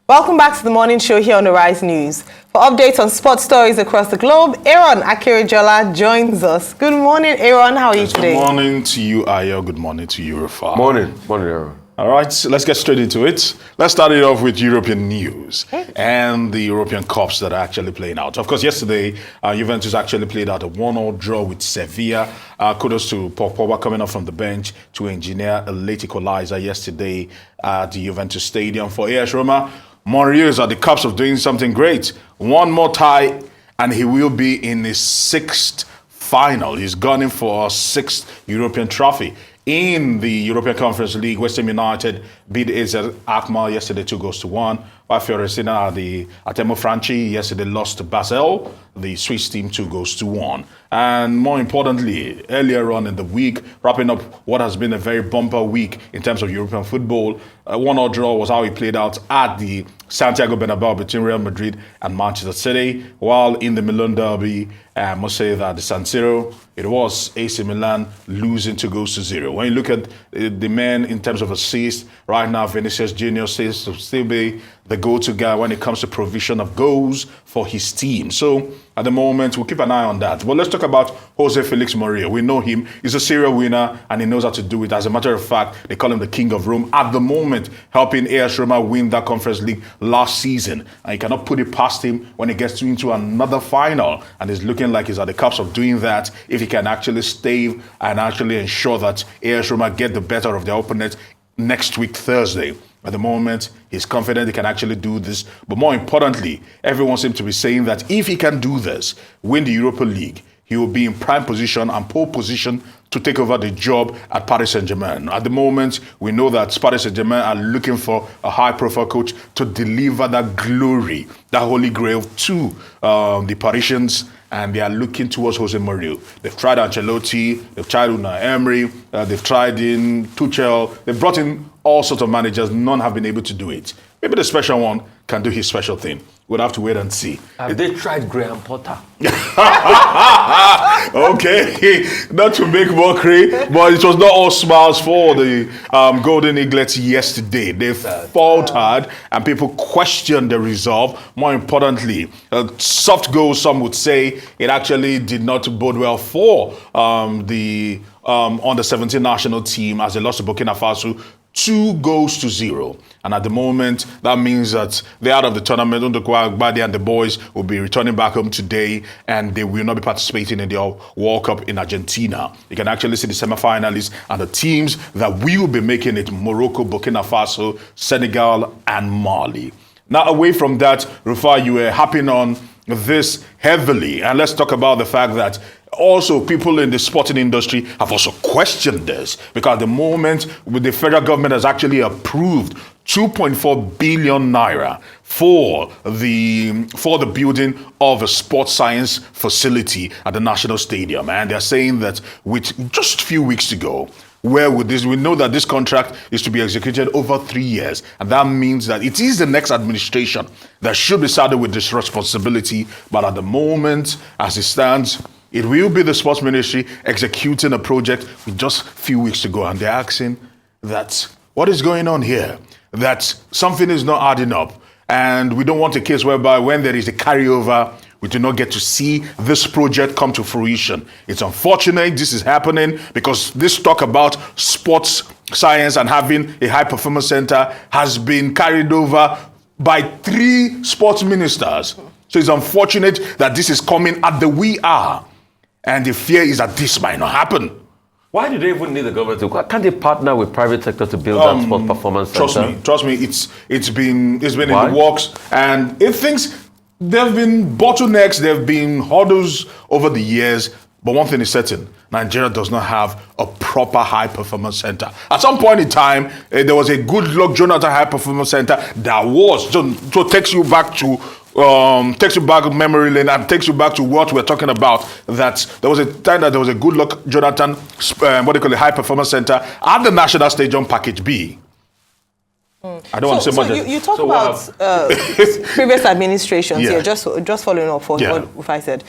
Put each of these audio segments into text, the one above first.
Welcome back to the morning show here on the Rise News. For updates on sports stories across the globe, Aaron Akirijola joins us. Good morning, Aaron. How are you today? Good morning to you, Ayo. Good morning to you, Rafa. Morning, Aaron. All right, so let's get straight into it. Let's start it off with European news and the European Cups that are actually playing out. Of course, yesterday, Juventus actually played out a 1-1 draw with Sevilla. Kudos to Paul Pogba coming up from the bench to engineer a late equalizer yesterday at the Juventus Stadium. For AS Roma, Mourinho is at the cups of doing something great. One more tie, and he will be in his sixth final. He's gunning for a sixth European trophy. In the European Conference League, West Ham United beat AZ Alkmaar yesterday 2-1. While Fiorentina, the Atemo Franchi, yesterday lost to Basel, the Swiss team 2-1. And more importantly, earlier on in the week, wrapping up what has been a very bumper week in terms of European football, a 1-1 draw was how it played out at the Santiago Bernabeu between Real Madrid and Manchester City. While in the Milan derby, I must say that the San Siro, it was AC Milan losing 2-0. When you look at the men in terms of assists, right now Vinicius Junior seems to still be the go-to guy when it comes to provision of goals for his team. So at the moment, we'll keep an eye on that. But let's talk about Jose Felix Mourinho. We know him. He's a serial winner, and he knows how to do it. As a matter of fact, they call him the King of Rome. At the moment, helping AS Roma win that Conference League last season. And you cannot put it past him when he gets into another final. And it's looking like he's at the cups of doing that if he can actually stave and actually ensure that AS Roma get the better of their opponent next week, Thursday. At the moment, he's confident he can actually do this. But more importantly, everyone seems to be saying that if he can do this, win the Europa League, he will be in prime position and pole position to take over the job at Paris Saint-Germain. At the moment, we know that Paris Saint-Germain are looking for a high-profile coach to deliver that glory, that holy grail to the Parisians, and they are looking towards Jose Mourinho. They've tried Ancelotti, they've tried Unai Emery, they've tried in Tuchel, they've brought in all sorts of managers, none have been able to do it. Maybe the special one can do his special thing. We'll have to wait and see. Have they tried Graham Potter? Okay, not to make mockery, but it was not all smiles for the Golden Eaglets yesterday. They faltered and people questioned the resolve. More importantly, soft goal, some would say, it actually did not bode well for the under-17 national team as they lost to Burkina Faso 2-0. And at the moment, that means that they're out of the tournament. Ndukwa Agbade and the boys will be returning back home today, and they will not be participating in the World Cup in Argentina. You can actually see the semi-finalists and the teams that will be making it: Morocco, Burkina Faso, Senegal, and Mali. Now, away from that, Rufa, you were harping on this heavily. And let's talk about the fact that also people in the sporting industry have also questioned this, because at the moment, the federal government has actually approved 2.4 billion naira for the building of a sports science facility at the National Stadium. And they're saying that with just a few weeks ago, where with this, we know that this contract is to be executed over 3 years. And that means that it is the next administration that should be saddled with this responsibility. But at the moment, as it stands, it will be the sports ministry executing a project just a few weeks ago. And they're asking that, what is going on here? That something is not adding up. And we don't want a case whereby when there is a carryover, we do not get to see this project come to fruition. It's unfortunate this is happening, because this talk about sports science and having a high performance center has been carried over by 3 sports ministers. So it's unfortunate that this is coming at the wee hour. And the fear is that this might not happen. Why do they even need the government to? Can't they partner with private sector to build that sports performance center? Trust me, it's been in the works, and it thinks there have been bottlenecks, there have been hurdles over the years. But one thing is certain: Nigeria does not have a proper high performance center. At some point in time, there was a Good Luck Jonathan High Performance Center that was so takes you back memory lane and takes you back to what we're talking about. That there was a time that there was a Good Luck Jonathan, High Performance Center at the National Stadium, Package B. I don't want to say much. You talk about previous administrations here. Just following up for what I said.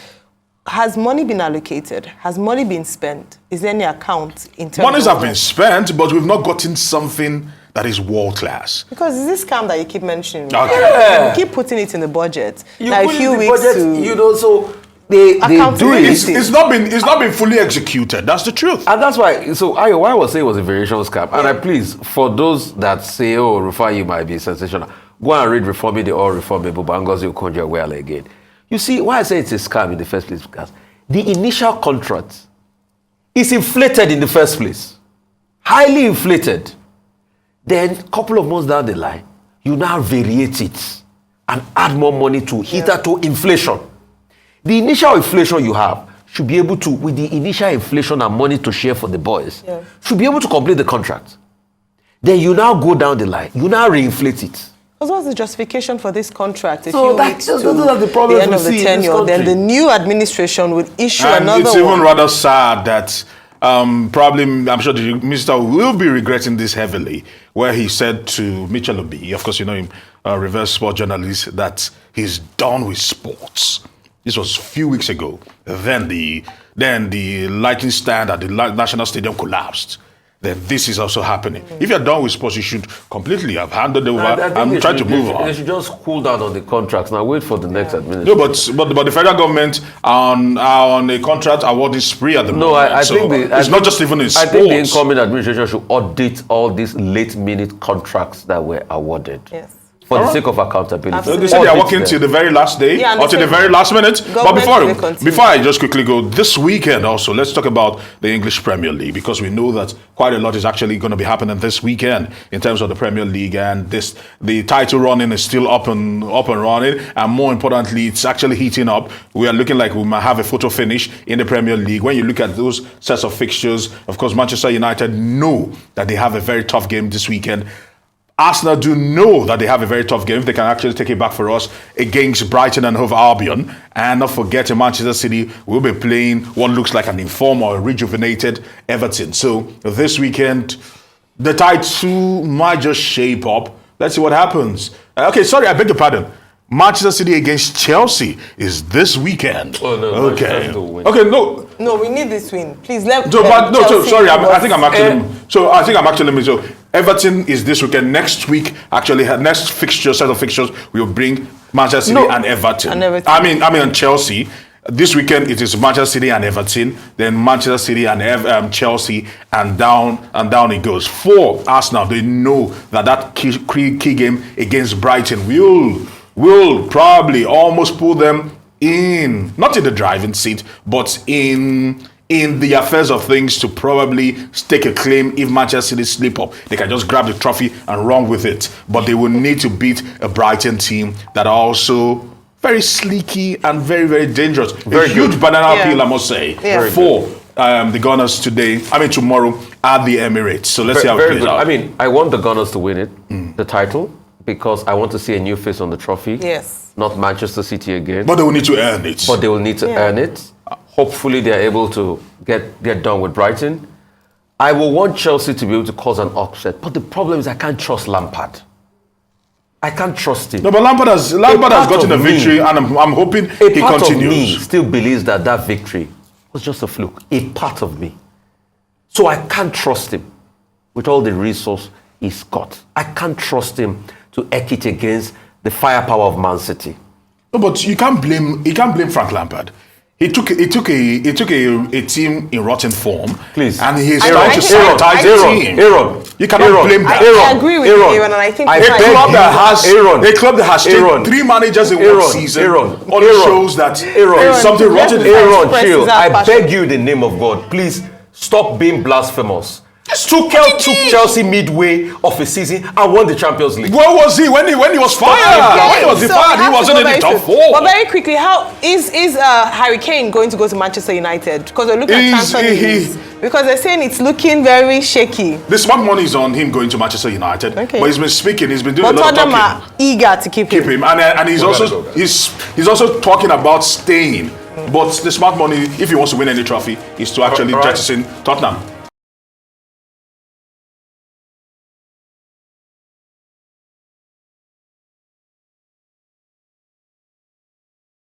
Has money been allocated? Has money been spent? Is there any account in terms Monies have been spent, but we've not gotten something that is world class. Because it's this scam that you keep mentioning. Okay. Yeah. You keep putting it in the budget. You now, put a few in the weeks budget, to... you know, so they do Accountability. it. It's not been fully executed. That's the truth. And that's why, so why I was saying it was a variation scam. And I please, for those that say, oh, Rufai might be sensational, go and read Reforming the All Reformable by Ngozi Okonjo-Iweala again. You see, why I say it's a scam in the first place, because the initial contract is inflated in the first place. Highly inflated. Then, a couple of months down the line, you now variate it and add more money to hitherto inflation. The initial inflation you have should be able to, with the initial inflation and money to share for the boys, should be able to complete the contract. Then you now go down the line, you now reinflate it. Because what's the justification for this contract? If So you that's wait to those are the problems the end we of the see in this tenure, then country. the new administration would issue And another it's one. even rather sad that probably, I'm sure the minister will be regretting this heavily, where he said to Mitchell Obi, of course you know him, reverse sport journalist, that he's done with sports. This was a few weeks ago. Then the lighting stand at the National Stadium collapsed. Then this is also happening. If you're done with sports, you should completely have handed over and try to move on. They should just cool down on the contracts now. Wait for the next administration. No, but the federal government on a contract awarding spree at the moment. No, I So think it's not just even in I sports. think the incoming administration should audit all these late-minute contracts that were awarded. Yes. For the sake of accountability. Absolutely. They said they are Audit working them. till the very last day, Yeah, and or they till the said very last minute. But government will continue. before I just quickly go, this weekend also, let's talk about the English Premier League, because we know that quite a lot is actually going to be happening this weekend in terms of the Premier League, and the title running is still up and running, and more importantly, it's actually heating up. We are looking like we might have a photo finish in the Premier League. When you look at those sets of fixtures, of course, Manchester United know that they have a very tough game this weekend. Arsenal do know that they have a very tough game. They can actually take it back for us against Brighton and Hove Albion. And not forgetting, Manchester City will be playing what looks like an informed or rejuvenated Everton. So this weekend, the title might just shape up. Let's see what happens. Okay, sorry, I beg your pardon. Manchester City against Chelsea is this weekend. Oh, no, okay. Manchester will win. Okay, no. No, we need this win. Please let Sorry, Chelsea I think I'm actually. So Everton is this weekend. Next week, actually, next set of fixtures will bring Manchester City and Everton. I mean, and Chelsea. This weekend it is Manchester City and Everton, then Manchester City and Chelsea, and down it goes. For Arsenal, they know that key game against Brighton will probably almost pull them in, not in the driving seat, but in the affairs of things to probably stake a claim. If Manchester City slip up, they can just grab the trophy and run with it. But they will need to beat a Brighton team that are also very sleeky and very, very dangerous. Very huge banana peel, I must say, for the Gunners tomorrow at the Emirates. So let's see how it plays out. I mean, I want the Gunners to win it, the title, because I want to see a new face on the trophy. Yes. Not Manchester City again. But they will need to earn it. But they will need to earn it. Hopefully they're able to get done with Brighton. I will want Chelsea to be able to cause an upset. But the problem is I can't trust Lampard. I can't trust him. No, but Lampard has gotten a victory, and I'm hoping he continues. A part of me still believes that victory was just a fluke. A part of me. So I can't trust him with all the resource he's got. I can't trust him to eke it against the firepower of Man City. No, but you can't blame Frank Lampard. He took a team in rotten form. Please. And he's trying to sabotage the team. Aaron. You cannot blame that. I agree with Aaron, and I think a club that has taken 3 managers in one season only shows that there's something rotten. Aaron, chill. I beg you in the name of God, please stop being blasphemous. Tuchel took Chelsea midway of a season and won the Champions League. Where was he when he was fired? When he was fired, he wasn't in the top 4. But very quickly, how is Harry Kane going to go to Manchester United? Because we're looking at transfer news. Because they're saying it's looking very shaky. The smart money is on him going to Manchester United. Okay. But he's been speaking. He's been doing a lot of talking. But Tottenham are eager to keep him. And he's also talking about staying. But the smart money, if he wants to win any trophy, is to actually jettison Tottenham.